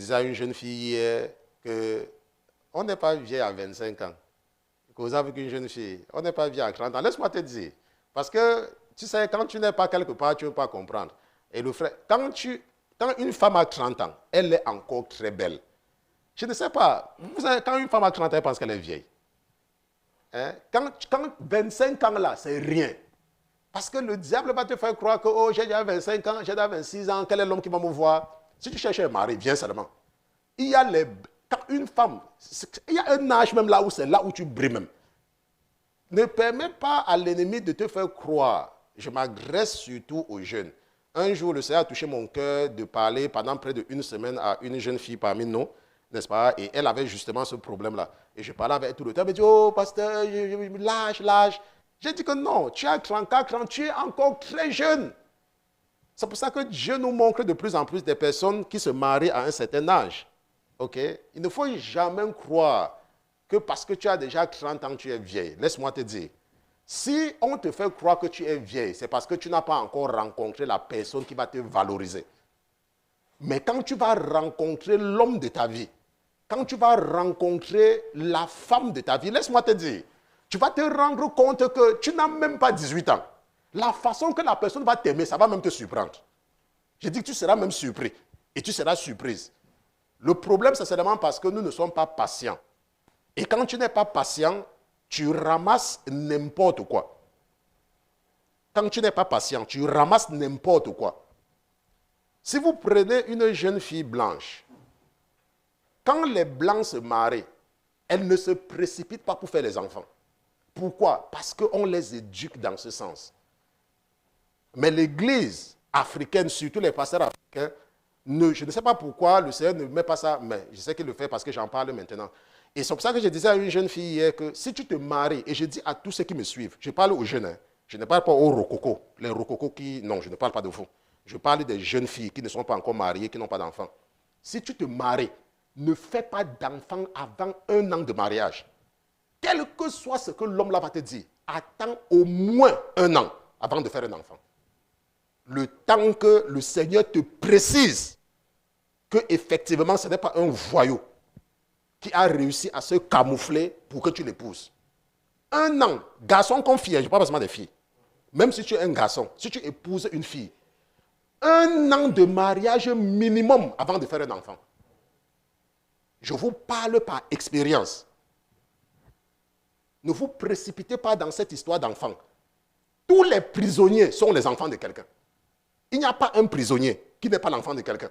disais à une jeune fille hier qu'on n'est pas vieille à 25 ans. Cause avec une jeune fille, on n'est pas vieille à 30 ans. Laisse-moi te dire. Parce que, tu sais, quand tu n'es pas quelque part, tu ne peux pas comprendre. Et le frère, quand une femme a 30 ans, elle est encore très belle. Je ne sais pas, vous savez, quand une femme a 30 ans, elle pense qu'elle est vieille. Hein? Quand 25 ans là, c'est rien. Parce que le diable va te faire croire que oh, j'ai déjà 25 ans, j'ai déjà 26 ans, quel est l'homme qui va me voir? Si tu cherches un mari, viens seulement. Il y a quand une femme, il y a un âge même là où c'est là où tu brilles même. Ne permets pas à l'ennemi de te faire croire. Je m'adresse surtout aux jeunes. Un jour, le Seigneur a touché mon cœur de parler pendant près d'une semaine à une jeune fille parmi nous, n'est-ce pas? Et elle avait justement ce problème-là. Et je parlais avec elle tout le temps. Elle me dit, oh, pasteur, l'âge. J'ai dit que non, tu as 34 ans, tu es encore très jeune. C'est pour ça que Dieu nous montre de plus en plus des personnes qui se marient à un certain âge. Ok? Il ne faut jamais croire que parce que tu as déjà 30 ans, tu es vieille. Laisse-moi te dire. Si on te fait croire que tu es vieille, c'est parce que tu n'as pas encore rencontré la personne qui va te valoriser. Mais quand tu vas rencontrer l'homme de ta vie, quand tu vas rencontrer la femme de ta vie, laisse-moi te dire, tu vas te rendre compte que tu n'as même pas 18 ans. La façon que la personne va t'aimer, ça va même te surprendre. Je dis que tu seras même surpris et tu seras surprise. Le problème, c'est seulement parce que nous ne sommes pas patients. Et quand tu n'es pas patient, tu ramasses n'importe quoi. Quand tu n'es pas patient, tu ramasses n'importe quoi. Si vous prenez une jeune fille blanche, quand les blancs se marient, elles ne se précipitent pas pour faire les enfants. Pourquoi? Parce qu'on les éduque dans ce sens. Mais l'église africaine, surtout les pasteurs africains, je ne sais pas pourquoi le Seigneur ne met pas ça, mais je sais qu'il le fait parce que j'en parle maintenant. Et c'est pour ça que je disais à une jeune fille hier que si tu te maries, et je dis à tous ceux qui me suivent, je parle aux jeunes, hein, je ne parle pas aux rococos. Les rococos qui... Non, je ne parle pas de vous. Je parle des jeunes filles qui ne sont pas encore mariées, qui n'ont pas d'enfants. Si tu te maries, ne fais pas d'enfants avant 1 an de mariage. Quel que soit ce que l'homme là va te dire, attends au moins 1 an avant de faire un enfant. Le temps que le Seigneur te précise que effectivement ce n'est pas un voyou qui a réussi à se camoufler pour que tu l'épouses. 1 an, garçon comme fille, je ne parle pas seulement des filles. Même si tu es un garçon, si tu épouses une fille, 1 an de mariage minimum avant de faire un enfant. Je vous parle par expérience. Ne vous précipitez pas dans cette histoire d'enfant. Tous les prisonniers sont les enfants de quelqu'un. Il n'y a pas un prisonnier qui n'est pas l'enfant de quelqu'un.